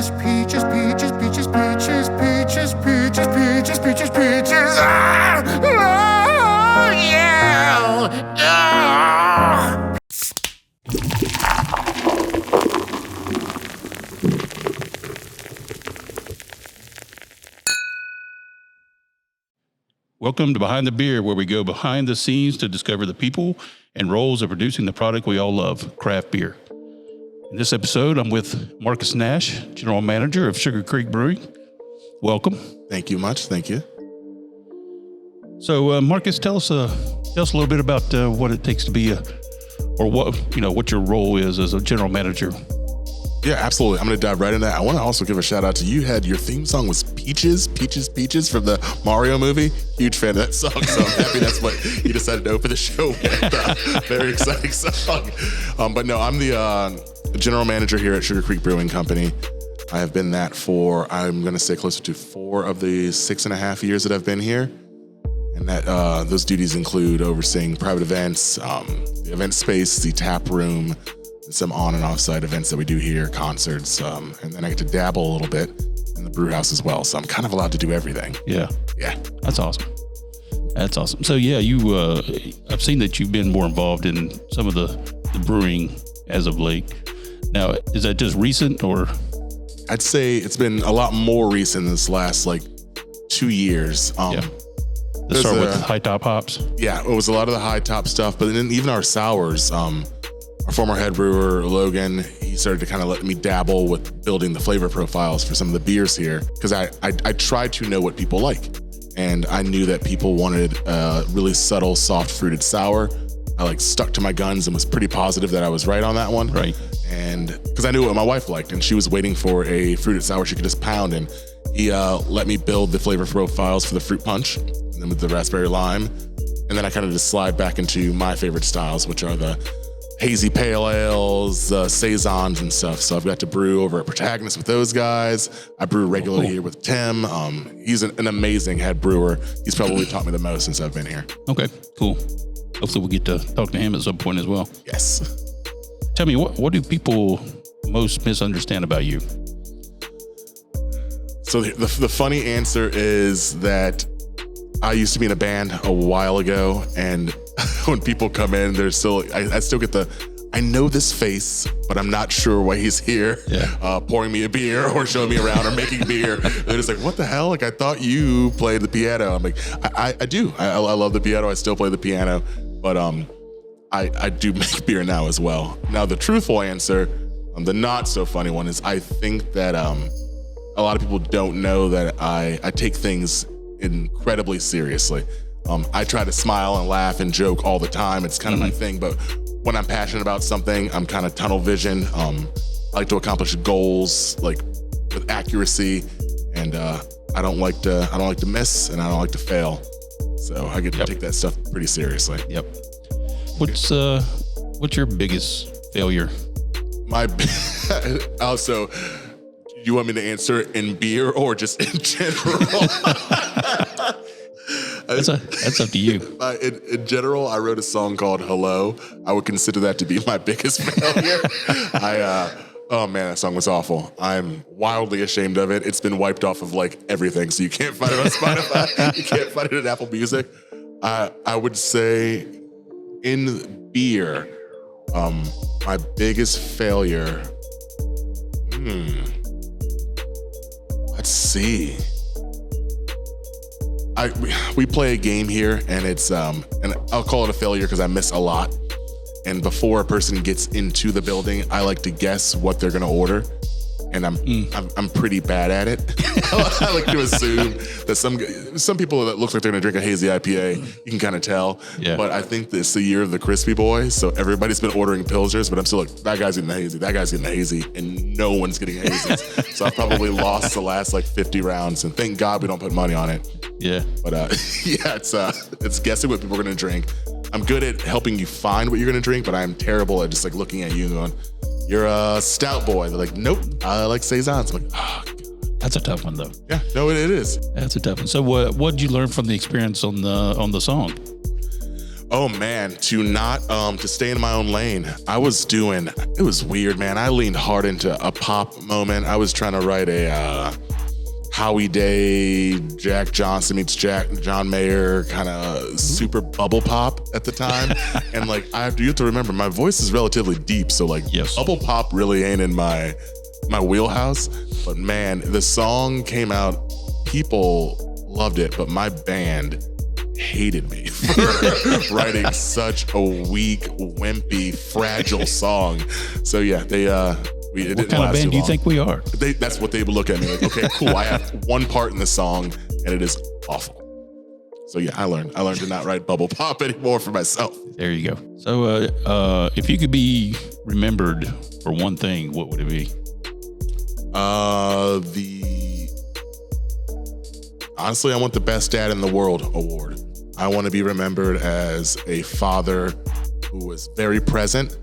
peaches, peaches, peaches, peaches, peaches, peaches, peaches, peaches, peaches, peaches. Ah! Oh, yeah! Ah! Welcome to Behind the Beer, where we go behind the scenes to discover the people and roles of producing the product we all love, craft beer. In this episode, I'm with Marques Nash, General Manager of Sugar Creek Brewing. Welcome. Thank you much. Thank you. So, Marques, tell us a little bit about what it takes to be what your role is as a General Manager. Yeah, absolutely. I'm going to dive right into that. I want to also give a shout out to you. Your theme song was Peaches, Peaches, Peaches from the Mario movie. Huge fan of that song, so I'm happy that's what you decided to open the show with. Very exciting song. But no, I'm the general manager here at Sugar Creek Brewing Company. I have been that for, I'm going to say, closer to 4 of the 6.5 years that I've been here. And that those duties include overseeing private events, the event space, the tap room, some on and off site events that we do here, concerts, and then I get to dabble a little bit in the brew house as well. So I'm kind of allowed to do everything. Yeah. That's awesome. So yeah, I've seen that you've been more involved in some of the brewing as of late. Now, is that just recent or? I'd say it's been a lot more recent this last 2 years. Let's start with high top hops. Yeah, it was a lot of the high top stuff, but then even our sours, our former head brewer, Logan, he started to kind of let me dabble with building the flavor profiles for some of the beers here, because I tried to know what people like. And I knew that people wanted a really subtle, soft fruited sour. I stuck to my guns and was pretty positive that I was right on that one. Right. And because I knew what my wife liked, and she was waiting for a fruited sour she could just pound. And he let me build the flavor profiles for the fruit punch, and then with the raspberry lime. And then I kind of just slide back into my favorite styles, which are the hazy pale ales, saisons and stuff. So I've got to brew over at Protagonist with those guys. I brew regularly here with Tim. He's an amazing head brewer. He's probably taught me the most since I've been here. Okay, cool. Hopefully we'll get to talk to him at some point as well. Yes. Tell me, what do people most misunderstand about you? So the funny answer is that I used to be in a band a while ago, and when people come in, they're still, I still get I know this face, but I'm not sure why he's here, pouring me a beer or showing me around or making beer. They're just like, what the hell? I thought you played the piano. I'm like, I do. I love the piano. I still play the piano, but I do make beer now as well. Now, the truthful answer, the not so funny one, is I think that a lot of people don't know that I take things incredibly seriously. I try to smile and laugh and joke all the time. It's kind of my thing, but when I'm passionate about something, I'm kind of tunnel vision. I like to accomplish goals with accuracy, and I don't like to miss, and I don't like to fail. So I get to take that stuff pretty seriously. Yep. What's your biggest failure? Also, you want me to answer in beer or just in general? That's up to you. In general, I wrote a song called Hello. I would consider that to be my biggest failure. Oh man, that song was awful. I'm wildly ashamed of it. It's been wiped off of everything, so you can't find it on Spotify. You can't find it on Apple Music. I would say in beer, my biggest failure, let's see. We play a game here, and it's and I'll call it a failure because I miss a lot. And before a person gets into the building, I like to guess what they're gonna order, and I'm pretty bad at it. I like to assume that some people that look like they're gonna drink a hazy IPA, you can kind of tell. Yeah. But I think this is the year of the crispy boy, so everybody's been ordering pilsners, but I'm still that guy's getting the hazy, that guy's getting the hazy, and no one's getting hazies. So I've probably lost the last 50 rounds, and thank God we don't put money on it. Yeah. But it's guessing what people are gonna drink. I'm good at helping you find what you're gonna drink, but I'm terrible at just looking at you and going, "You're a stout boy." They're like, "Nope, I like saisons." I'm like, "Oh, God." That's a tough one, though. Yeah, no, it is. That's a tough one. So, what did you learn from the experience on the song? Oh man, to stay in my own lane. It was weird, man. I leaned hard into a pop moment. I was trying to write a Howie Day, Jack Johnson meets John Mayer kind of super bubble pop at the time. And like, you have to remember, my voice is relatively deep. So like, Yes. bubble pop really ain't in my wheelhouse. But man, the song came out, people loved it, but my band hated me for writing such a weak, wimpy, fragile song. So yeah, What kind of band do you think we are? That's what they would look at me like, okay, cool. I have one part in the song and it is awful. So yeah, I learned to not write bubble pop anymore for myself. There you go. So if you could be remembered for one thing, what would it be? Honestly, I want the Best Dad in the World award. I want to be remembered as a father who was very present.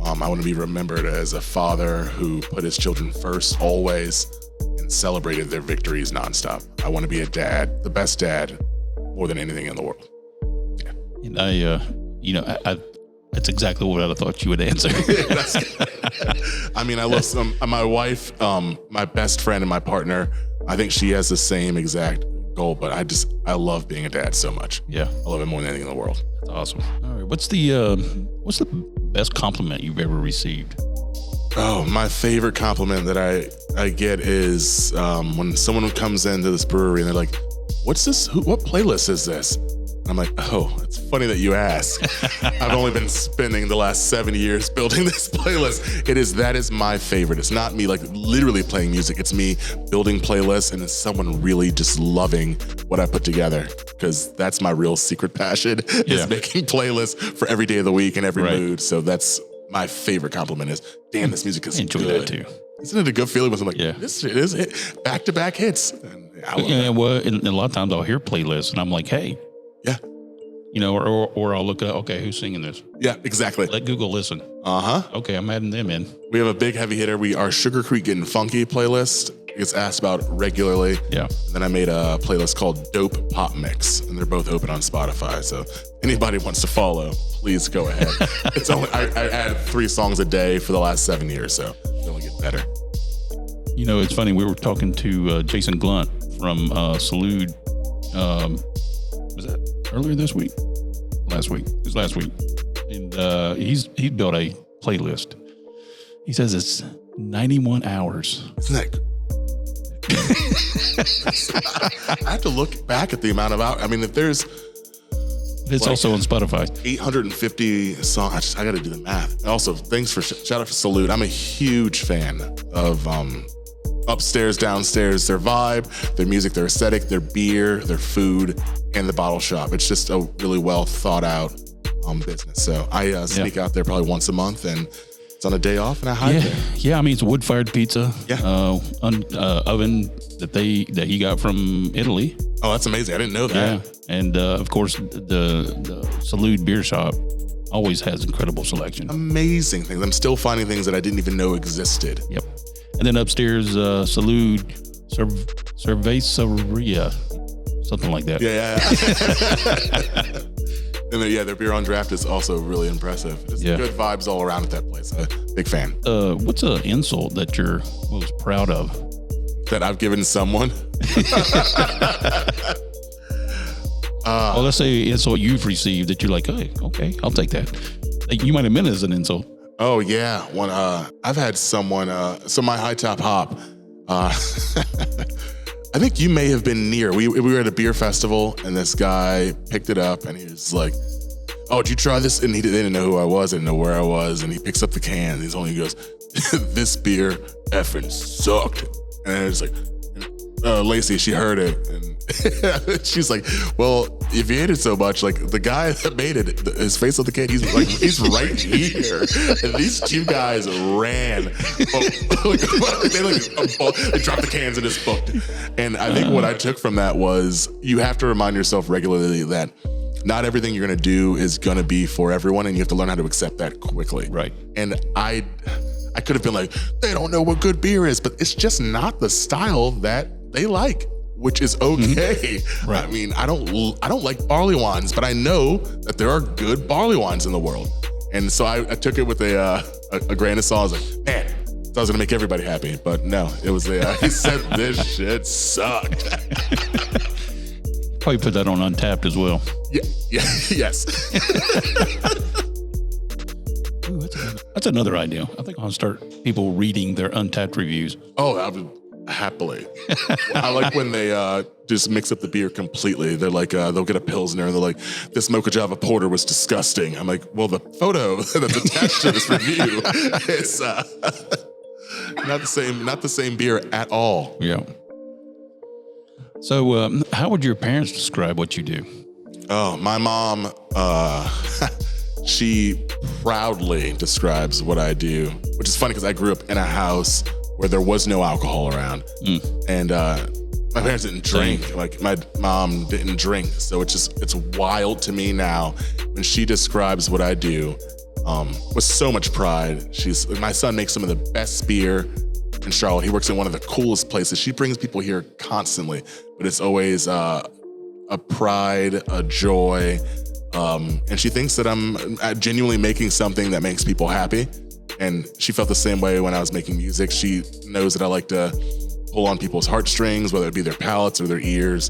I want to be remembered as a father who put his children first always and celebrated their victories nonstop. I want to be a dad, the best dad, more than anything in the world. Yeah. And I that's exactly what I thought you would answer. I mean, I love my wife, my best friend and my partner. I think she has the same exact goal, but I love being a dad so much. Yeah. I love it more than anything in the world. That's awesome. All right. What's the best compliment you've ever received? Oh, my favorite compliment that I get is when someone comes into this brewery and they're like, "What's this? What playlist is this?" And I'm like, "Oh, it's funny that you ask. I've only been spending the last 7 years building this playlist. That is my favorite. It's not me like literally playing music. It's me building playlists and it's someone really just loving what I put together, because that's my real secret passion is making playlists for every day of the week and every mood. So that's my favorite compliment is, damn, this music is Enjoy good. that too. Isn't it a good feeling when I'm like, this shit is back-to-back hits? And I love that. Well, and a lot of times I'll hear playlists and I'm like, hey, Yeah. Or I'll look at, okay, who's singing this? Yeah, exactly. Let Google listen. Uh-huh. Okay, I'm adding them in. We have a big heavy hitter. Our Sugar Creek Getting Funky playlist gets asked about regularly. Yeah. And then I made a playlist called Dope Pop Mix, and they're both open on Spotify. So anybody wants to follow, please go ahead. It's only I add 3 songs a day for the last 7 years, so it only get better. You know, it's funny. We were talking to Jason Glunt from Salute. Was that earlier this week? Last week. It was last week. And he's built a playlist. He says it's 91 hours. Isn't that? I have to look back at the amount of hours. I mean, if there's It's also on Spotify. 850 songs. I got to do the math. And also, thanks for shout out for Salute. I'm a huge fan of Upstairs, Downstairs, their vibe, their music, their aesthetic, their beer, their food, and the bottle shop. It's just a really well thought out business. So I sneak out there probably once a month, and it's on a day off, and I hide there. Yeah, I mean, it's wood-fired pizza. Yeah. Oven that he got from Italy. Oh, that's amazing. I didn't know that. Yeah. And of course, the Salute beer shop always has incredible selection. Amazing things. I'm still finding things that I didn't even know existed. Yep. And then upstairs, Salute Cerveceria, something like that. Yeah. And then, their beer on draft is also really impressive. Just good vibes all around at that place. Big fan. What's an insult that you're most proud of? That I've given someone? Well, let's say insult you've received that you're like, hey, okay, I'll take that. Like, you might have meant it as an insult. Oh yeah, I've had someone. So my high top hop. I think you may have been near. We were at a beer festival, and this guy picked it up, and he was like, "Oh, did you try this?" And they didn't know who I was, didn't know where I was, and he picks up the can. And he goes, "This beer effing sucked." And it's like, Lacey, she heard it, and she's like, "Well, if you hate it so much, like the guy that made it, his face on the can, he's right here." And these 2 guys ran. They dropped the cans and just booked. And I think what I took from that was you have to remind yourself regularly that not everything you're going to do is going to be for everyone, and you have to learn how to accept that quickly. Right. And I could have been like, they don't know what good beer is, but it's just not the style that they like. which is okay. Right. I mean, I don't like barley wines, but I know that there are good barley wines in the world. And so I took it with a grain of salt. I was like, man, I was gonna make everybody happy, but no, it was he said this shit sucked. Probably put that on Untapped as well. Yeah, yes. Ooh, that's another idea. I think I'll start people reading their Untapped reviews. Oh, I would happily. I like when they just mix up the beer completely. They're like, they'll get a Pilsner and they're like, this Mocha Java Porter was disgusting. I'm like, well, the photo that's attached to this review is not the same beer at all. Yeah. So how would your parents describe what you do? Oh, my mom, she proudly describes what I do, which is funny because I grew up in a house where there was no alcohol around. And my parents didn't drink. Like my mom didn't drink. So it's wild to me now when she describes what I do with so much pride. My son makes some of the best beer in Charlotte. He works in one of the coolest places. She brings people here constantly, but it's always a pride, a joy. And she thinks that I'm genuinely making something that makes people happy. And she felt the same way when I was making music. She knows that I like to pull on people's heartstrings, whether it be their palates or their ears.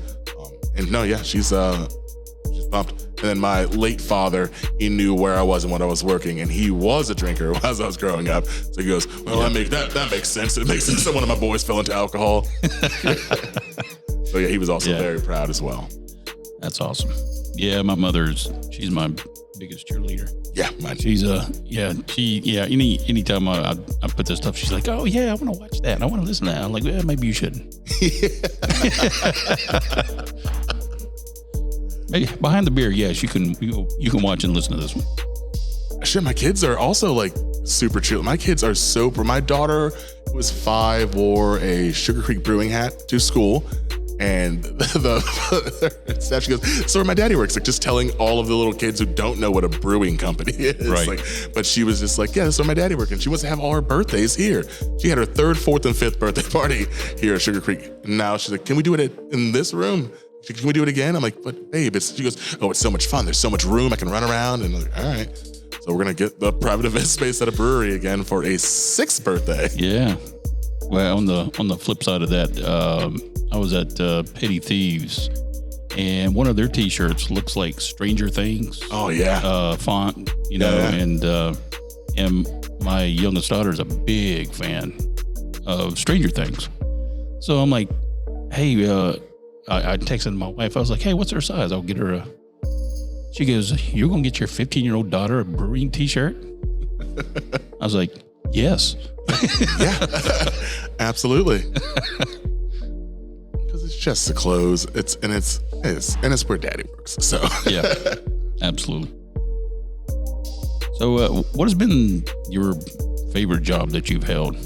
And no, yeah, she's pumped. And then my late father, he knew where I was and what I was working, and he was a drinker as I was growing up. So he goes, well, that makes sense. It makes sense that one of my boys fell into alcohol. So yeah, he was also very proud as well. That's awesome. Yeah, my she's my biggest cheerleader. Yeah, mine. She's anytime I put this stuff, she's like, oh yeah, I want to watch that. I want to listen to that. I'm like, well, maybe you shouldn't. Hey, behind the beer, yes, you can watch and listen to this one. Shit, my kids are also like super chill. My kids are my daughter, who was 5, wore a Sugar Creek Brewing hat to school. And she goes, so where my daddy works, like just telling all of the little kids who don't know what a brewing company is. Right. Like, but she was just like, yeah, that's where my daddy works. And she wants to have all her birthdays here. She had her 3rd, 4th, and 5th birthday party here at Sugar Creek. And now she's like, can we do it in this room? Can we do it again? I'm like, but babe, she goes, oh, it's so much fun. There's so much room. I can run around. And I'm like, all right. So we're going to get the private event space at a brewery again for a 6th birthday. Yeah. Well, on the flip side of that, I was at Petty Thieves, and one of their T-shirts looks like Stranger Things. Oh yeah, font, and my youngest daughter is a big fan of Stranger Things. So I'm like, hey, I texted my wife. I was like, hey, what's her size? I'll get her She goes, you're gonna get your 15-year-old daughter a brewing T-shirt? I was like, yes. Yeah, absolutely. Because it's just the clothes. It's where daddy works. So yeah, absolutely. So what has been your favorite job that you've held?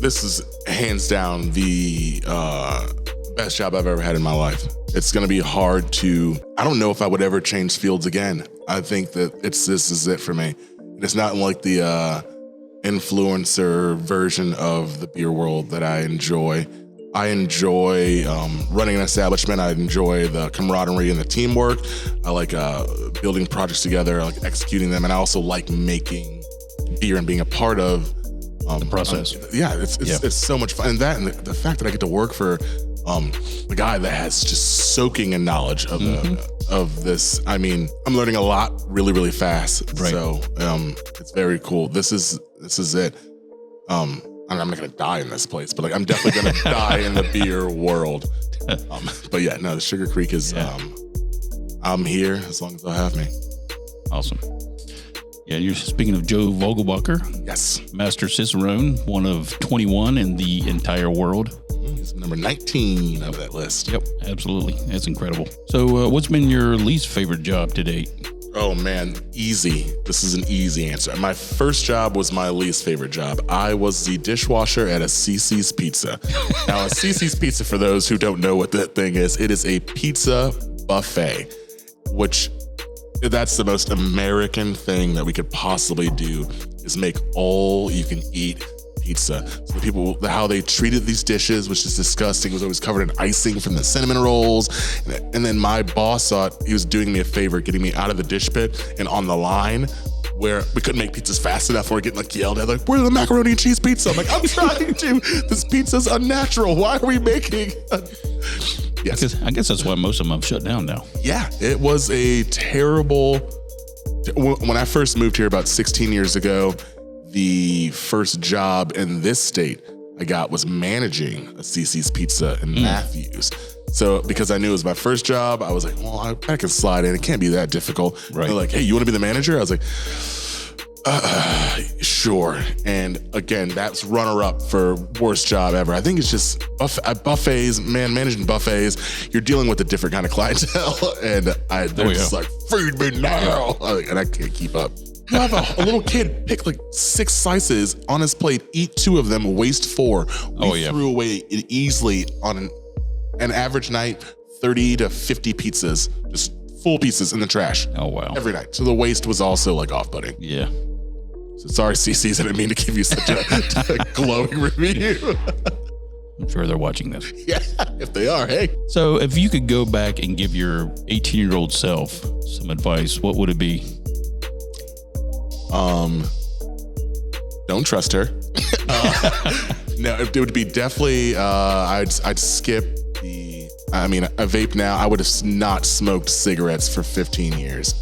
This is hands down the best job I've ever had in my life. It's going to be hard I don't know if I would ever change fields again. I think that this is it for me. It's not like the influencer version of the beer world that I enjoy. I enjoy running an establishment. I enjoy the camaraderie and the teamwork. I like building projects together, I like executing them. And I also like making beer and being a part of the process. It's so much fun. And the fact that I get to work for the guy that has just soaking in knowledge of this. I mean, I'm learning a lot really, really fast. Right. So it's very cool. This is it. I'm not gonna die in this place, but like I'm definitely gonna die in the beer world. But yeah, no, the Sugar Creek is. I'm here as long as they'll have me. Awesome. Yeah, you're speaking of Joe Vogelbacher. Yes. Master Cicerone, one of 21 in the entire world. He's number 19 of that list. Yep, absolutely. That's incredible. So what's been your least favorite job to date? Oh man, easy. This is an easy answer. My first job was my least favorite job. I was the dishwasher at a Cece's Pizza. Now, a Cece's Pizza, for those who don't know what that thing is, it is a pizza buffet, which that's the most American thing that we could possibly do, is make all you can eat pizza. So the people, how they treated these dishes, which is disgusting, was always covered in icing from the cinnamon rolls. And then my boss thought he was doing me a favor, getting me out of the dish pit and on the line where we couldn't make pizzas fast enough. We're getting like yelled at, like, "Where's the macaroni and cheese pizza?" I'm like, "I'm trying to. This pizza's unnatural. Why are we making?" Yes. I guess that's why most of them have shut down now. Yeah, it was a terrible. When I first moved here about 16 years ago, the first job in this state I got was managing a CC's Pizza in Matthews. So because I knew it was my first job, I was like, well, I can slide in. It can't be that difficult. Right. They're like, "Hey, you want to be the manager?" I was like, sure. And again, that's runner up for worst job ever. I think it's just buffets, man, managing buffets. You're dealing with a different kind of clientele. And they're just like, "Feed me now." And I can't keep up. You have a little kid pick like 6 slices on his plate, eat 2 of them, waste 4. We threw away it easily on an average night, 30 to 50 pizzas, just full pieces in the trash. Oh, wow. Every night. So the waste was also like off-putting. Yeah. So sorry, CC's, I didn't mean to give you such a glowing review. I'm sure they're watching this. Yeah, if they are, hey. So if you could go back and give your 18-year-old self some advice, what would it be? Don't trust her. No, it would be definitely, I'd skip I vape now. I would have not smoked cigarettes for 15 years.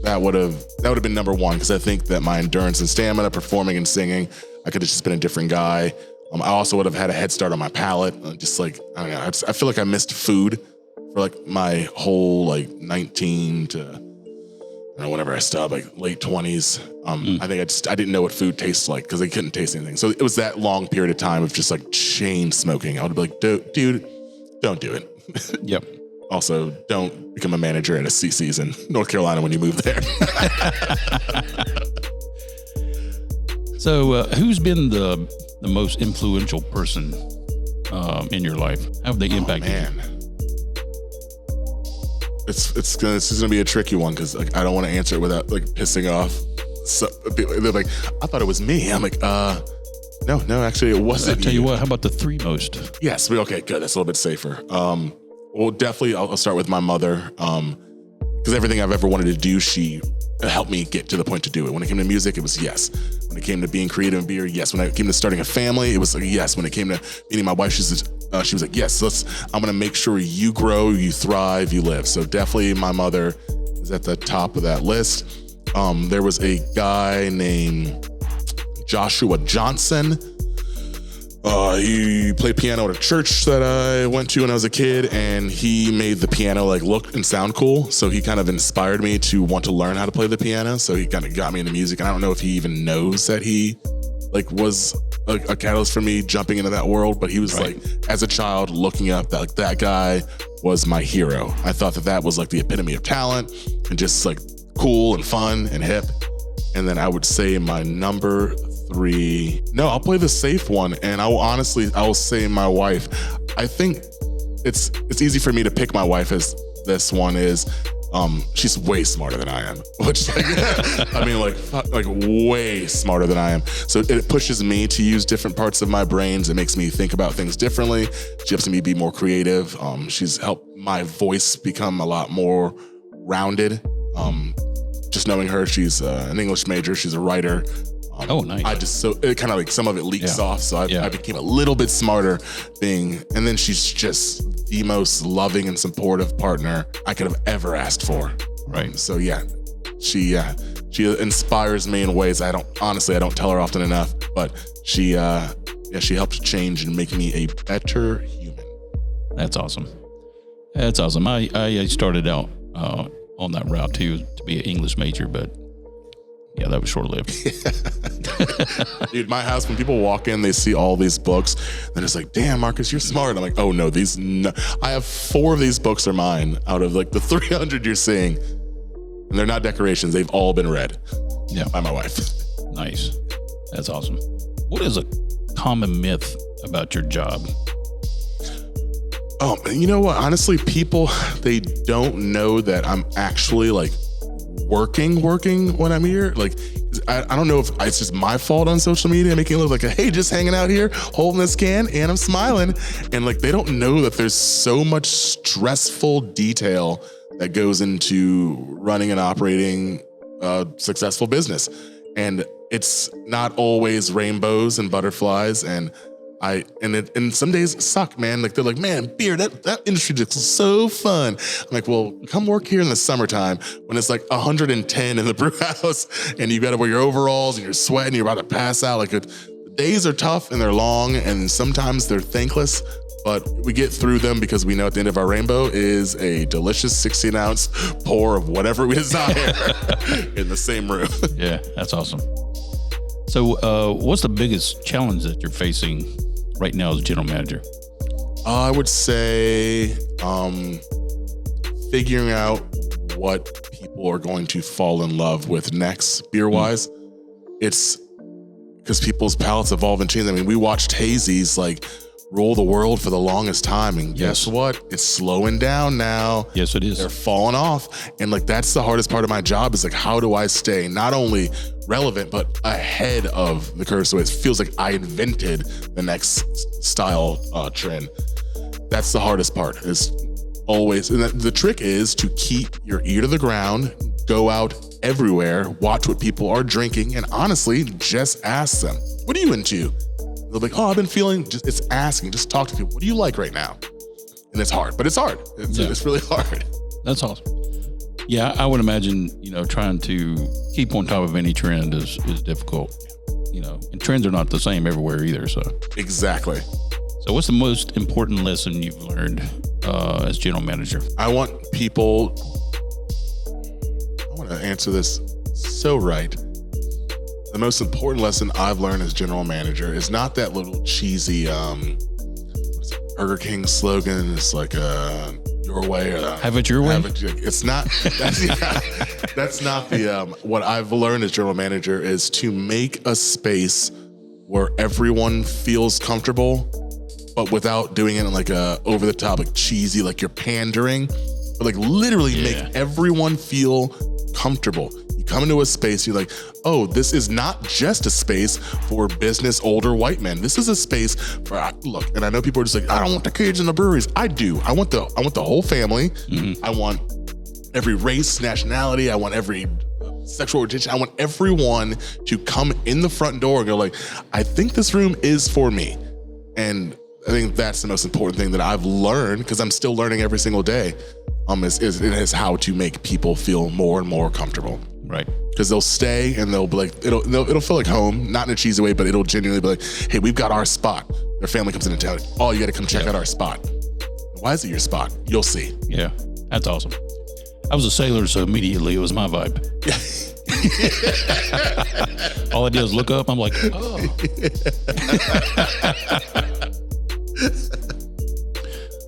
That would have been number 1, because I think that my endurance and stamina, performing and singing, I could have just been a different guy. I also would have had a head start on my palate. Just like, I don't know, I feel like I missed food for like my whole like 19 to, I don't know, whenever I stopped, like late 20s. I think I didn't know what food tastes like because I couldn't taste anything. So it was that long period of time of just like chain smoking. I would be like, dude, don't do it. Yep. Also, don't become a manager at a CC's in North Carolina when you move there. So who's been the most influential person in your life? How have they impacted you? This is gonna be a tricky one because like I don't want to answer it without like pissing off. So they're like, "I thought it was me." I'm like, no, actually it wasn't. I'll tell you what. How about the 3 most? Yes, okay, good. That's a little bit safer. Well, definitely, I'll start with my mother. Because everything I've ever wanted to do, she helped me get to the point to do it. When it came to music, it was yes. When it came to being creative and beer, yes. When it came to starting a family, it was like yes. When it came to meeting my wife, she was like, yes, I'm gonna make sure you grow, you thrive, you live. So definitely my mother is at the top of that list. There was a guy named Joshua Johnson. He played piano at a church that I went to when I was a kid, and he made the piano like look and sound cool. So he kind of inspired me to want to learn how to play the piano. So he kind of got me into music, and I don't know if he even knows that he like was a catalyst for me jumping into that world. But he was like, as a child, looking up that guy was my hero. I thought that was like the epitome of talent and just like cool and fun and hip. And then I would say my number 3. No, I'll play the safe one, and I will say my wife. I think it's easy for me to pick my wife as this one is. She's way smarter than I am, which like, I mean, like way smarter than I am. So it pushes me to use different parts of my brains. It makes me think about things differently. She helps me be more creative. She's helped my voice become a lot more rounded. Just knowing her, she's an English major. She's a writer. Oh, nice. It kind of like some of it leaks off. So I became a little bit smarter and then she's just the most loving and supportive partner I could have ever asked for. Right. So yeah, she inspires me in ways I don't tell her often enough, but she helps change and make me a better human. That's awesome. That's awesome. I started out on that route too, to be an English major, but yeah, that was short-lived. Dude, my house, when people walk in, they see all these books, and it's like, damn, Marcus, you're smart. I'm like, oh no, I have 4 of these books are mine out of like the 300 you're seeing, and they're not decorations. They've all been read by my wife. Nice. That's awesome. What is a common myth about your job? Oh, you know what? Honestly, people, they don't know that I'm actually like working when I'm here. Like, I don't know if it's just my fault on social media, making it look like, hey, just hanging out here, holding this can, and I'm smiling. And like, they don't know that there's so much stressful detail that goes into running and operating a successful business. And it's not always rainbows and butterflies. And some days suck, man. Like, they're like, man, beer, that industry looks so fun. I'm like, well, come work here in the summertime when it's like 110 in the brew house and you got to wear your overalls and you're sweating, you're about to pass out. Like, the days are tough and they're long and sometimes they're thankless, but we get through them because we know at the end of our rainbow is a delicious 16-ounce pour of whatever we desire in the same room. Yeah, that's awesome. So what's the biggest challenge that you're facing right now as general manager? I would say figuring out what people are going to fall in love with next beer-wise. It's because people's palates evolve and change. I mean, we watched hazies like rule the world for the longest time, and guess what? It's slowing down now. Yes, it is. They're falling off, and like, that's the hardest part of my job is like, how do I stay not only relevant but ahead of the curve, so it feels like I invented the next style trend. That's the hardest part, is always, and the trick is to keep your ear to the ground, go out everywhere, watch what people are drinking, and honestly, just ask them, what are you into? They'll be like, oh, I've been feeling, it's asking, just talk to people. What do you like right now? And it's hard, but it's hard. It's really hard. That's awesome. Yeah, I would imagine, trying to keep on top of any trend is difficult, and trends are not the same everywhere either. So exactly. So what's the most important lesson you've learned as general manager? I want to answer this so right. The most important lesson I've learned as general manager is not that little cheesy Burger King slogan. It's like your way. Have it your way. It's not. That's not the. What I've learned as general manager is to make a space where everyone feels comfortable, but without doing it in like a over the top, like cheesy, like you're pandering, but like literally make everyone feel comfortable. Come into a space, you're like, oh, this is not just a space for business older white men. This is a space for, look, and I know people are just like, I don't want the kids in the breweries. I do. I want the whole family. Mm-hmm. I want every race, nationality. I want every sexual orientation. I want everyone to come in the front door and go like, I think this room is for me. And I think that's the most important thing that I've learned, because I'm still learning every single day, is how to make people feel more and more comfortable. Right. Because they'll stay and they'll be like, it'll feel like home, not in a cheesy way, but it'll genuinely be like, hey, we've got our spot. Their family comes in and tells you, oh, you got to come check out our spot. Why is it your spot? You'll see. Yeah, that's awesome. I was a sailor, so immediately it was my vibe. All I did was look up. I'm like, oh.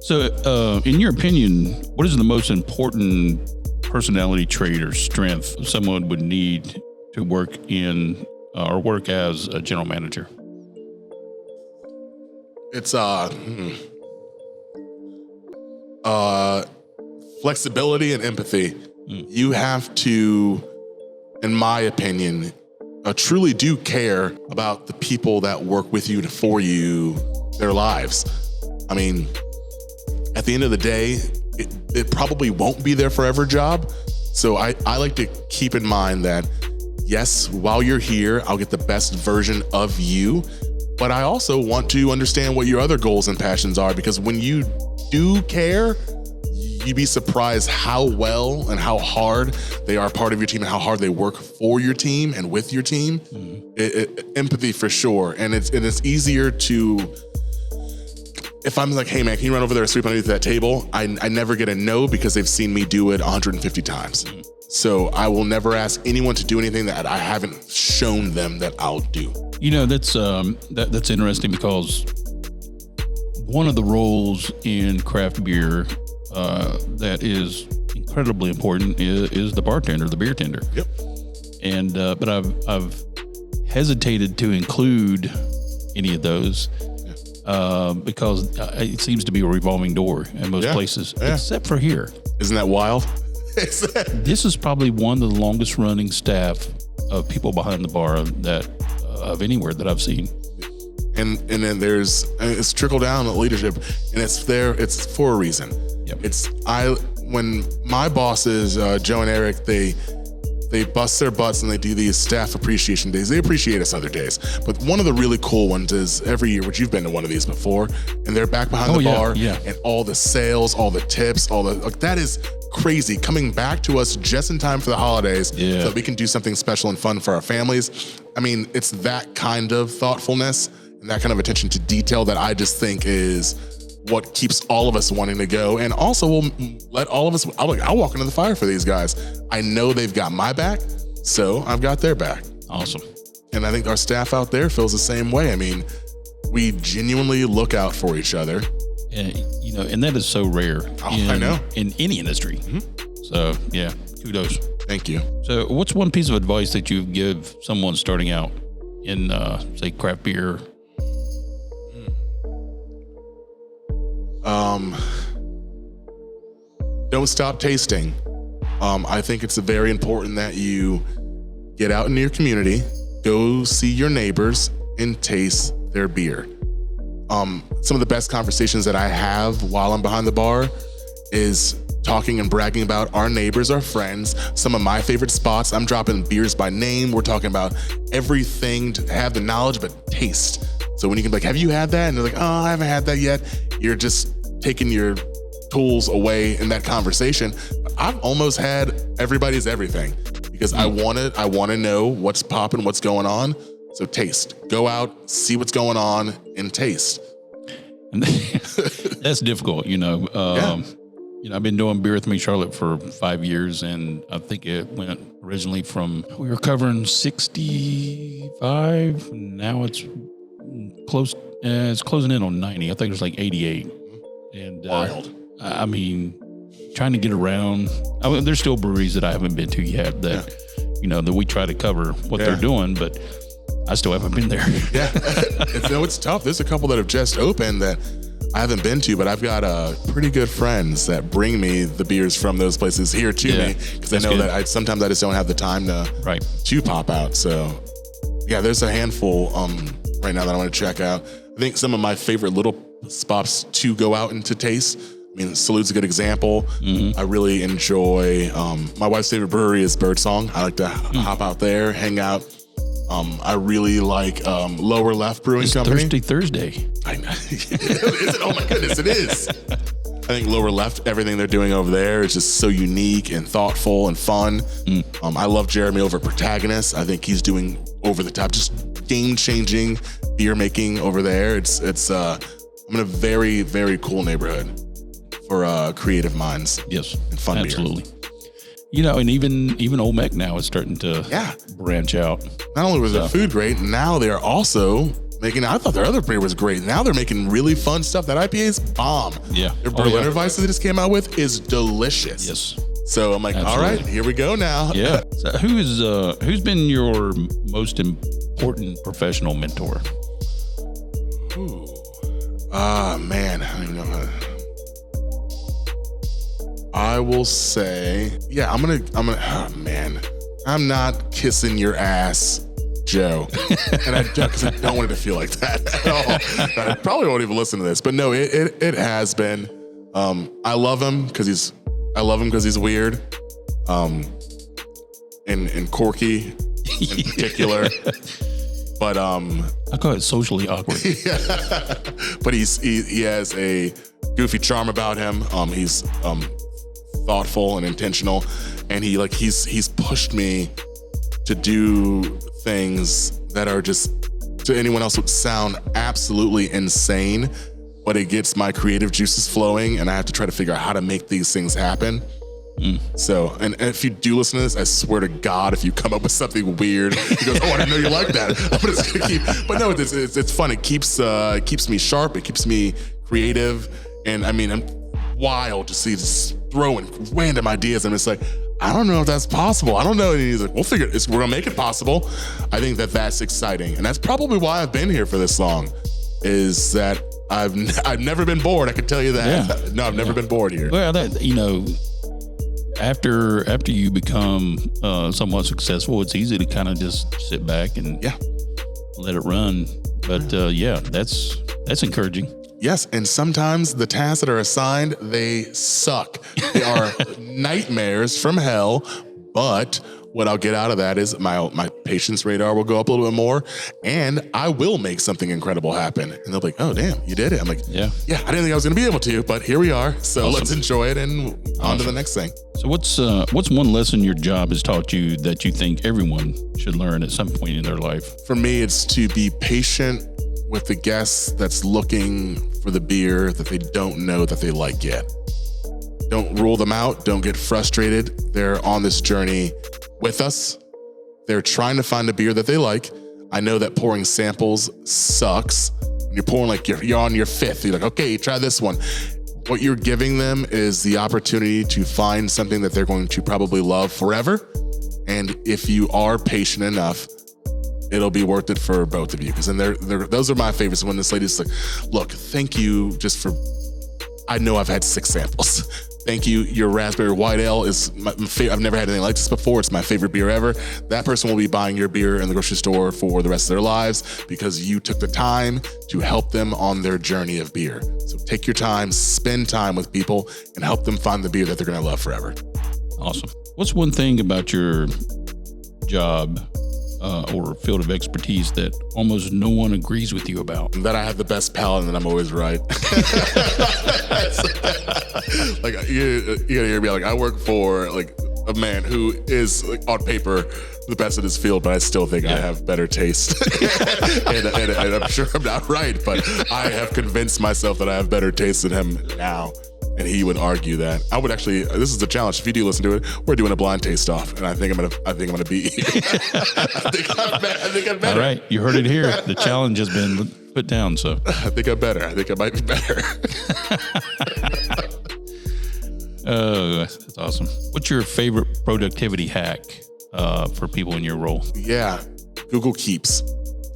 So, in your opinion, what is the most important personality trait or strength someone would need to work in or work as a general manager? It's flexibility and empathy. You have to, in my opinion, truly do care about the people that work with you and for you, their lives. I mean, at the end of the day, it probably won't be their forever job. So I like to keep in mind that, yes, while you're here, I'll get the best version of you, but I also want to understand what your other goals and passions are, because when you do care, you'd be surprised how well and how hard they are part of your team and how hard they work for your team and with your team. Mm-hmm. Empathy for sure. And it's easier to, if I'm like, hey man, can you run over there and sweep underneath that table? I never get a no, because they've seen me do it 150 times. Mm-hmm. So I will never ask anyone to do anything that I haven't shown them that I'll do. That's interesting, because one of the roles in craft beer that is incredibly important is the bartender, the beer tender. Yep. And but I've hesitated to include any of those because it seems to be a revolving door in most places, except for here. Isn't that wild? This is probably one of the longest running staff of people behind the bar that of anywhere that I've seen. And then it's trickle down leadership, and it's for a reason. Yep. When my bosses, Joe and Eric, they bust their butts and they do these staff appreciation days. They appreciate us other days. But one of the really cool ones is every year, which you've been to one of these before, and they're back behind the bar, and all the sales, all the tips, that is crazy. Coming back to us just in time for the holidays so that we can do something special and fun for our families. I mean, it's that kind of thoughtfulness and that kind of attention to detail that I just think is what keeps all of us wanting to go, and also will let all of us, I'll walk into the fire for these guys. I know they've got my back, so I've got their back. Awesome. And I think our staff out there feels the same way. I mean, we genuinely look out for each other. And, and that is so rare I know. In any industry. Mm-hmm. So yeah, kudos. Thank you. So what's one piece of advice that you give someone starting out in, say, craft beer? Don't stop tasting. I think it's very important that you get out into your community, go see your neighbors, and taste their beer. Some of the best conversations that I have while I'm behind the bar is talking and bragging about our neighbors, our friends, some of my favorite spots. I'm dropping beers by name. We're talking about everything to have the knowledge, but taste. So when you can be like, have you had that? And they're like, oh, I haven't had that yet. You're just taking your tools away in that conversation. But I've almost had everybody's everything because I want to know what's popping, what's going on. So taste, go out, see what's going on, and taste. And that's difficult, I've been doing Beer With Me Charlotte for 5 years, and I think it went originally from, we were covering 65, and now it's close. It's closing in on 90. I think it's like 88. And Wild. I mean, trying to get around. There's still breweries that I haven't been to yet that, that we try to cover what they're doing, but I still haven't been there. Yeah, it's tough. There's a couple that have just opened that I haven't been to, but I've got pretty good friends that bring me the beers from those places here to me because I know that sometimes I just don't have the time to pop out. So yeah, there's a handful right now that I want to check out. I think some of my favorite little spots to go out and to taste. I mean, Salute's a good example. Mm-hmm. I really enjoy, my wife's favorite brewery is Birdsong. I like to hop out there, hang out. I really like Lower Left Brewing Company. Thirsty Thursday. I know. Is it? Oh my goodness, it is. I think Lower Left, everything they're doing over there is just so unique and thoughtful and fun. I love Jeremy over at Protagonist. I think he's doing over the top, just game-changing beer making over there. I'm in a very, very cool neighborhood for creative minds. Yes, and fun absolutely. Beer. And even Old Mech now is starting to branch out. Not only was the food great, now they're also making, I thought their other beer was great. Now they're making really fun stuff. That IPA is bomb. Yeah. Their Berliner Weiss that they just came out with is delicious. Yes. So I'm like, absolutely. All right, here we go now. Yeah. So who's been your most important professional mentor? Ooh. Man, I don't even know how to. I will say, I'm not kissing your ass, Joe. And I don't want it to feel like that at all. I probably won't even listen to this, but no, it has been. I love him because he's weird, and quirky in particular. But I call it socially awkward. But he has a goofy charm about him. He's thoughtful and intentional, and he's pushed me to do things that are just, to anyone else, would sound absolutely insane, but it gets my creative juices flowing, and I have to try to figure out how to make these things happen. So, and if you do listen to this, I swear to God, if you come up with something weird, he goes, "Oh, I didn't know you like that." I'm just gonna keep. But no, it's fun. It keeps me sharp. It keeps me creative, and I mean, I'm wild to see just throwing random ideas. And it's like, I don't know if that's possible. I don't know. And he's like, we're gonna make it possible. I think that's exciting, and that's probably why I've been here for this long. Is that I've never been bored. I can tell you that. Yeah. No, I've never been bored here. Well, after you become somewhat successful, it's easy to kind of just sit back and let it run. But that's encouraging. Yes, and sometimes the tasks that are assigned, they suck. They are nightmares from hell, but what I'll get out of that is my patience radar will go up a little bit more, and I will make something incredible happen. And they'll be like, oh, damn, you did it. I'm like, yeah, I didn't think I was going to be able to, but here we are. So let's enjoy it and on to the next thing. So what's one lesson your job has taught you that you think everyone should learn at some point in their life? For me, it's to be patient with the guest that's looking for the beer that they don't know that they like yet. Don't rule them out. Don't get frustrated. They're on this journey with us. They're trying to find a beer that they like. I know that pouring samples sucks. You're pouring like you're on your fifth. You're like, okay, try this one. What you're giving them is the opportunity to find something that they're going to probably love forever. And if you are patient enough, it'll be worth it for both of you. Because those are my favorites. When this lady's like, look, thank you just for, I know I've had 6 samples. Thank you. Your raspberry white ale is my favorite. I've never had anything like this before. It's my favorite beer ever. That person will be buying your beer in the grocery store for the rest of their lives because you took the time to help them on their journey of beer. So take your time, spend time with people, and help them find the beer that they're going to love forever. Awesome. What's one thing about your job or field of expertise that almost no one agrees with you about? That I have the best palate and that I'm always right. Like you gotta hear me. Like I work for like a man who is like, on paper the best in his field, but I still think I have better taste. and I'm sure I'm not right, but I have convinced myself that I have better taste than him now. And he would argue that. I would actually. This is the challenge. If you do listen to it, we're doing a blind taste off, and I think I'm gonna beat you. I think I'm better. All right, you heard it here. The challenge has been put down. So I think I'm better. I think I might be better. Oh, that's awesome. What's your favorite productivity hack for people in your role? Yeah, Google Keeps.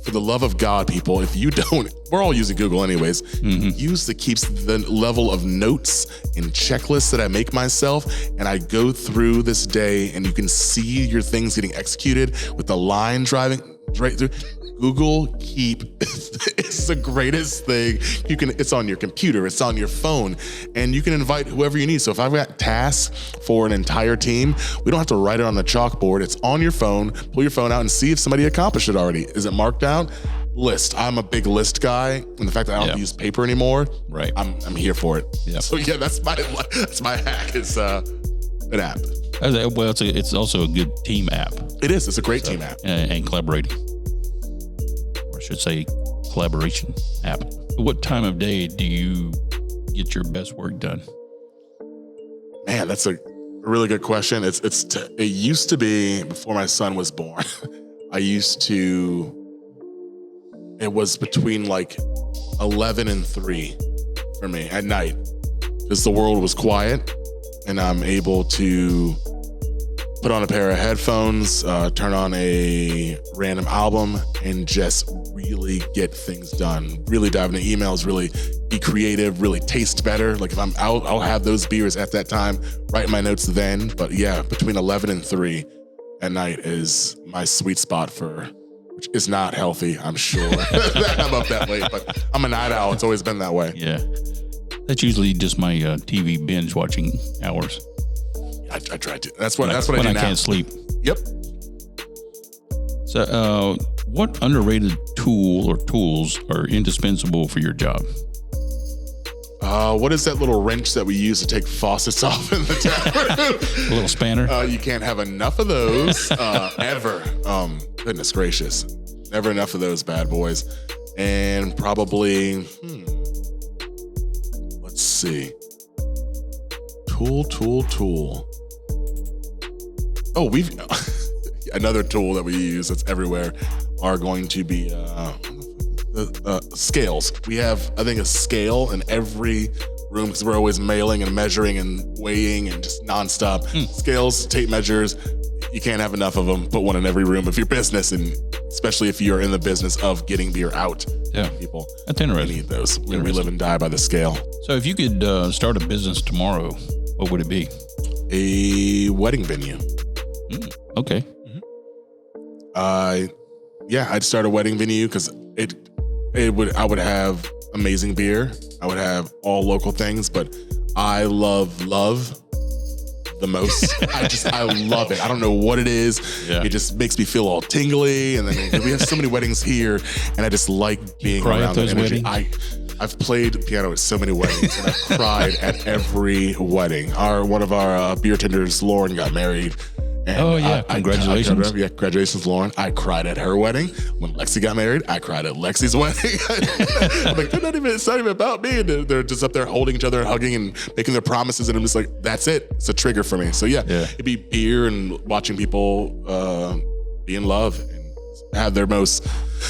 For the love of God, people, if you don't, we're all using Google anyways, use the Keeps, the level of notes and checklists that I make myself, and I go through this day and you can see your things getting executed with the line driving right through. Google Keep is the greatest thing. It's on your computer, it's on your phone, and you can invite whoever you need. So if I've got tasks for an entire team, we don't have to write it on the chalkboard. It's on your phone. Pull your phone out and see if somebody accomplished it already. Is it marked down? List. I'm a big list guy, and the fact that I don't use paper anymore, right? I'm here for it. Yep. So yeah, that's my hack. It's an app. Well, it's also a good team app. It is. It's a great team app and collaborating. I should say collaboration app. What time of day do you get your best work done? Man, that's a really good question. It used to be before my son was born. It was between like 11 and 3 for me at night because the world was quiet and I'm able to put on a pair of headphones, turn on a random album, and just really get things done. Really dive into emails, really be creative, really taste better. Like if I'm out, I'll have those beers at that time, write my notes then. But yeah, between 11 and 3 at night is my sweet spot which is not healthy, I'm sure. I'm up that late, but I'm a night owl. It's always been that way. Yeah. That's usually just my TV binge watching hours. I try to. That's what I do now. When I can't sleep. Yep. So, what underrated tool or tools are indispensable for your job? What is that little wrench that we use to take faucets off in the tap room? A little spanner? You can't have enough of those ever. Goodness gracious. Never enough of those bad boys. And probably, let's see. Tool. Oh, another tool that we use that's everywhere are going to be scales. We have, I think, a scale in every room because we're always mailing and measuring and weighing and just nonstop. Scales, tape measures, you can't have enough of them. Put one in every room of your business, and especially if you're in the business of getting beer out. Yeah, people. That's interesting. We need those. We live and die by the scale. So if you could start a business tomorrow, what would it be? a wedding venue. Okay. I'd start a wedding venue because I would have amazing beer. I would have all local things, but I love the most. I love it. I don't know what it is. Yeah. It just makes me feel all tingly. And then we have so many weddings here, and I just like being cry at around those that energy. weddings? I've played piano at so many weddings, and I've cried at every wedding. One of our beer tenders, Lauren, got married. And congratulations. Congratulations, Lauren. I cried at her wedding. When Lexi got married, I cried at Lexi's wedding. I'm like, it's not even about me. And they're just up there holding each other, hugging and making their promises. And I'm just like, that's it. It's a trigger for me. So yeah. It'd be beer and watching people be in love and have their most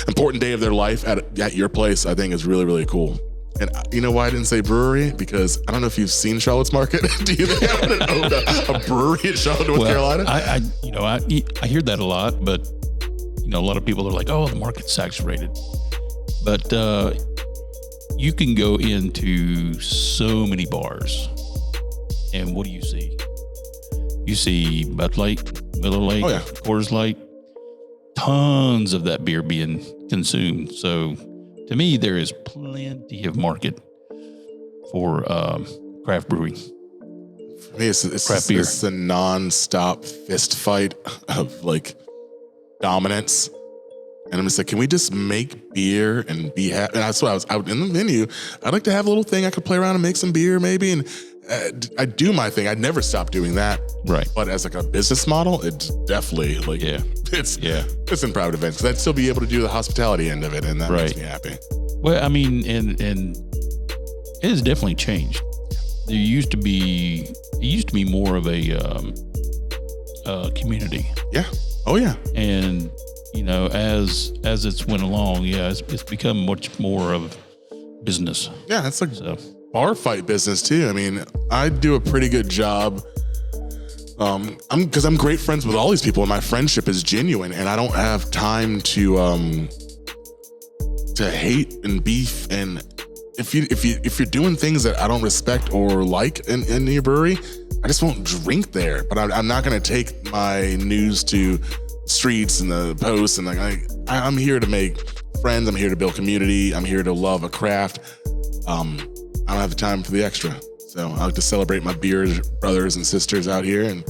important day of their life at your place, I think is really, really cool. And you know why I didn't say brewery? Because I don't know if you've seen Charlotte's Market. Do you think I would own a brewery in Charlotte, North Carolina? I hear that a lot, but a lot of people are like, "Oh, the market's saturated." But you can go into so many bars, and what do you see? You see Bud Light, Miller Lite, Coors Light, tons of that beer being consumed. So, to me, there is plenty of market for craft brewing. For me, it's craft beer. It's a non-stop fist fight of like dominance. And I'm just like, can we just make beer and be happy? And that's why I was out in the menu. I'd like to have a little thing I could play around and make some beer maybe. And I do my thing. I'd never stop doing that. Right. But as like a business model, it's definitely like, it's in private events. Because I'd still be able to do the hospitality end of it. And that makes me happy. Well, I mean, and it has definitely changed. It used to be more of a community. Yeah. Oh yeah. And as it's went along, it's become much more of business. Yeah, it's like bar fight business too. I mean, I do a pretty good job. Because I'm great friends with all these people, and my friendship is genuine, and I don't have time to hate and beef. And if you're doing things that I don't respect or like in your brewery, I just won't drink there. But I'm not going to take my news to streets and the posts. And I'm here to make friends. I'm here to build community. I'm here to love a craft. I don't have the time for the extra. So I like to celebrate my beer brothers and sisters out here and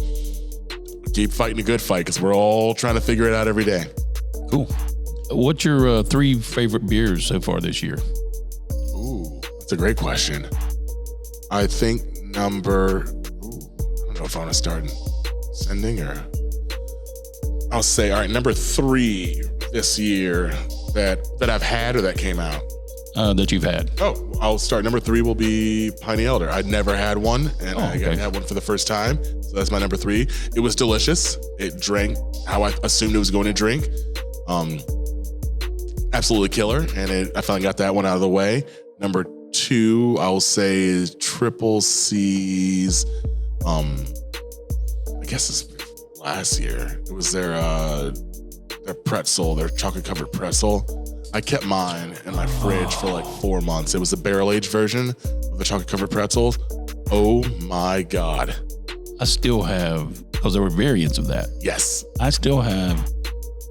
keep fighting a good fight because we're all trying to figure it out every day. Cool. What's your 3 favorite beers so far this year? Ooh, that's a great question. I think I don't know if I want to start sending or I'll say, all right, number 3 this year that I've had or that came out. That you've had. Oh, I'll start. Number 3 will be Piney Elder. I'd never had one, and I got to have one for the first time. So that's my number 3. It was delicious. It drank how I assumed it was going to drink. Absolutely killer, and I finally got that one out of the way. Number 2, I'll say is Triple C's. I guess it's last year. It was their pretzel, their chocolate covered pretzel. I kept mine in my fridge for like 4 months. It was a barrel-aged version of the chocolate-covered pretzels. Oh my God. I still have, because there were variants of that. Yes. I still have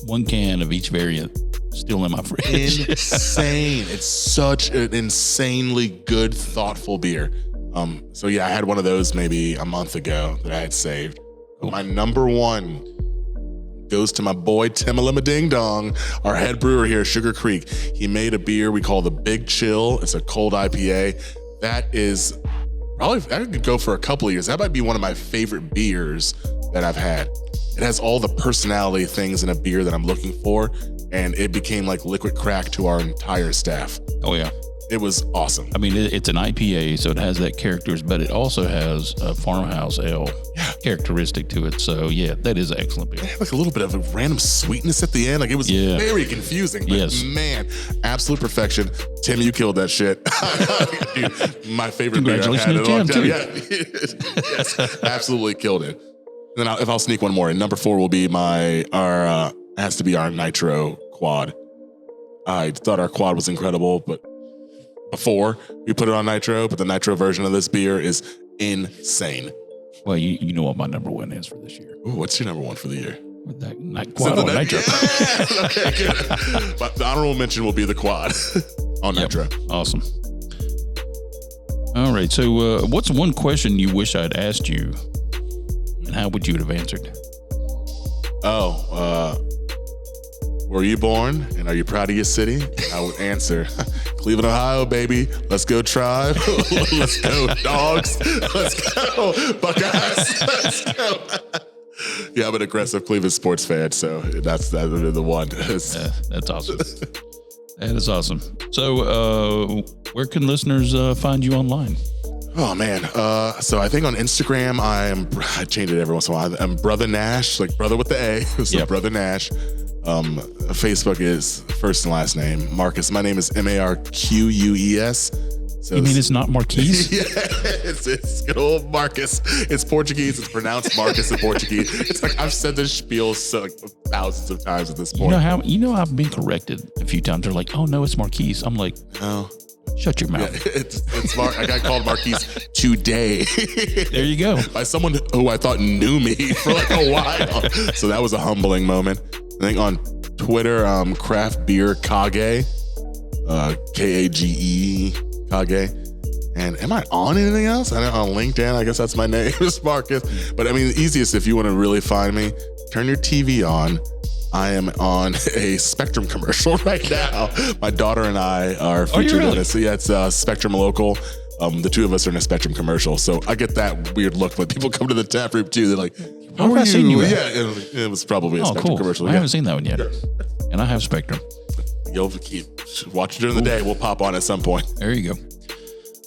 1 can of each variant still in my fridge. Insane. It's such an insanely good, thoughtful beer. So yeah, I had one of those maybe a month ago that I had saved. Cool. My number 1 goes to my boy Timmalima Ding Dong, our head brewer here at Sugar Creek. He made a beer we call the Big Chill. It's a cold IPA. That is probably, I could go for a couple of years. That might be one of my favorite beers that I've had. It has all the personality things in a beer that I'm looking for, and it became like liquid crack to our entire staff. Oh yeah. It was awesome. I mean, it's an IPA, so it has that characters, but it also has a farmhouse ale characteristic to it. So yeah, that is excellent beer. It had like a little bit of a random sweetness at the end. Like it was very confusing, but man, absolute perfection. Tim, you killed that shit. Dude, my favorite beer I've had in a long time. Yeah. Yes, absolutely killed it. And then if I'll sneak one more in, number 4 will be has to be our Nitro Quad. I thought our Quad was incredible, but before we put it on Nitro, but the Nitro version of this beer is insane. Well, you know what my number one is for this year. Ooh, what's your number one for the year? With that quad on nitro. Yeah, okay, good. But the honorable mention will be the quad on nitro. Awesome. All right. So, what's one question you wish I'd asked you, and how would you have answered? Were you born and are you proud of your city? I would answer, Cleveland, Ohio, baby. Let's go Tribe. Let's go Dogs. Let's go Buckeyes. Let's go. Yeah, I'm an aggressive Cleveland sports fan, so that's the one. That's awesome. That is awesome. So, where can listeners find you online? Oh man. So I think on Instagram I change it every once in a while. I'm Brother Nash, like brother with the A. So Yep. Brother Nash. Facebook is first and last name. Marcus. My name is Marquez. So You mean it's not Marquise? yeah, it's good old Marcus. It's Portuguese. It's pronounced Marcus in Portuguese. It's like I've said this spiel thousands of times at this point. You know I've been corrected a few times. They're like, "Oh no, it's Marquise." I'm like, Oh. "Shut your mouth." Yeah, it's I got called Marquise today. There you go. By someone who I thought knew me for like a while. So that was a humbling moment. I think on Twitter, Craft Beer Kage, Kage, Kage. And am I on anything else? I know on LinkedIn, I guess that's my name is Marcus. But I mean, the easiest if you want to really find me, turn your TV on. I am on a Spectrum commercial right now. My daughter and I are featured in it. So yeah, it's Spectrum Local. The two of us are in a Spectrum commercial. So I get that weird look when people come to the tap room too. They're like, How have I seen you at? Yeah, it was probably a Spectrum cool. commercial. I Yeah. haven't seen that one yet. And I have Spectrum. You'll keep watching during the day. We'll pop on at some point. There you go.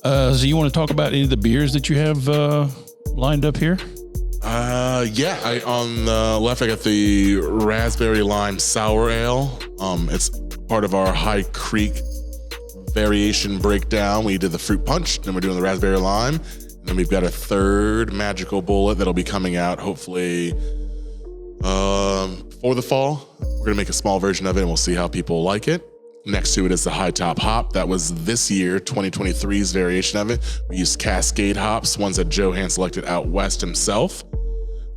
So you want to talk about any of the beers that you have lined up here? Yeah. On the left, I got the Raspberry Lime Sour Ale. It's part of our High Creek variation breakdown. We did the fruit punch, then we're doing the raspberry lime. And then we've got a third magical bullet that'll be coming out hopefully for the fall. We're gonna make a small version of it and we'll see how people like it. Next to it is the High Top Hop. That was this year, 2023's variation of it. We used Cascade hops, ones that Joe hand selected out west himself.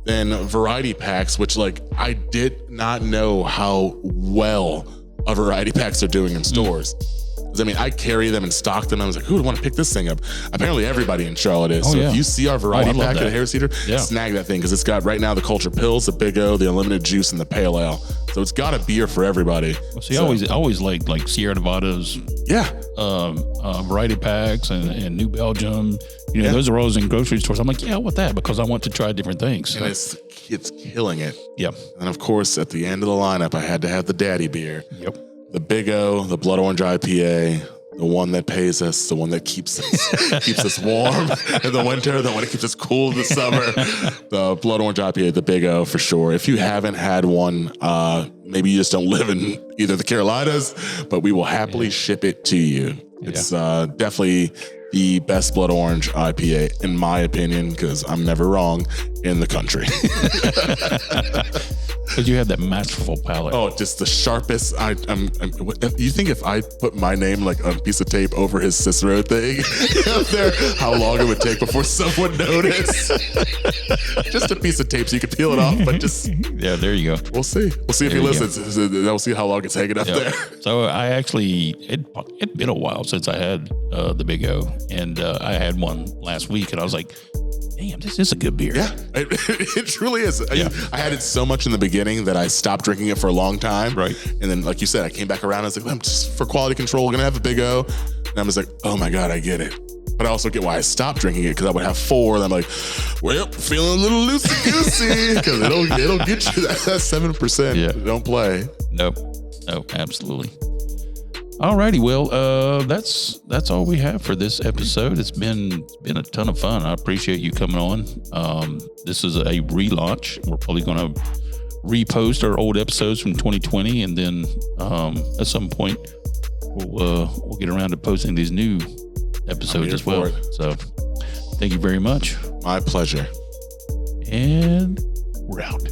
Then variety packs, which I did not know how well a variety packs are doing in stores. I mean, I carry them and stock them. I was like, who would want to pick this thing up? Apparently everybody in Charlotte is. If you see our variety pack at a Harris Theater, snag that thing because it's got right now the Culture Pills, the Big O, the Unlimited Juice, and the Pale Ale. So it's got a beer for everybody. Well, see, I always like Sierra Nevada's variety packs and New Belgium. Those are always in grocery stores. I'm like, I want that because I want to try different things. And it's killing it. Yep. And of course, at the end of the lineup, I had to have the daddy beer. Yep. The Big O, the Blood Orange IPA, the one that pays us, the one that keeps us warm in the winter, the one that keeps us cool in the summer. The Blood Orange IPA, the Big O for sure. If you haven't had one, maybe you just don't live in either the Carolinas, but we will happily ship it to you. It's definitely the best Blood Orange IPA, in my opinion, because I'm never wrong, in the country. Because you have that masterful palate. Oh, just the sharpest. You think if I put my name on a piece of tape over his Cicero thing up there, how long it would take before someone noticed? Just a piece of tape so you could peel it off, but just there you go. We'll see. We'll see if he listens. We'll see how long it's hanging up there. So I actually it'd been a while since I had the Big O, and I had one last week, and I was like, damn, this is a good beer. Yeah, it truly is. I had it so much in the beginning that I stopped drinking it for a long time. Right. And then, like you said, I came back around. I was like, I'm just for quality control, going to have a Big O. And I was like, oh my God, I get it. But I also get why I stopped drinking it because I would have 4. And I'm like, well, feeling a little loosey-goosey because it'll get you that 7%. Yeah. Don't play. Nope, absolutely. Alrighty, well, that's all we have for this episode. It's been a ton of fun. I appreciate you coming on. This is a relaunch. We're probably going to repost our old episodes from 2020, and then at some point we'll get around to posting these new episodes as well. So, thank you very much. My pleasure. And we're out.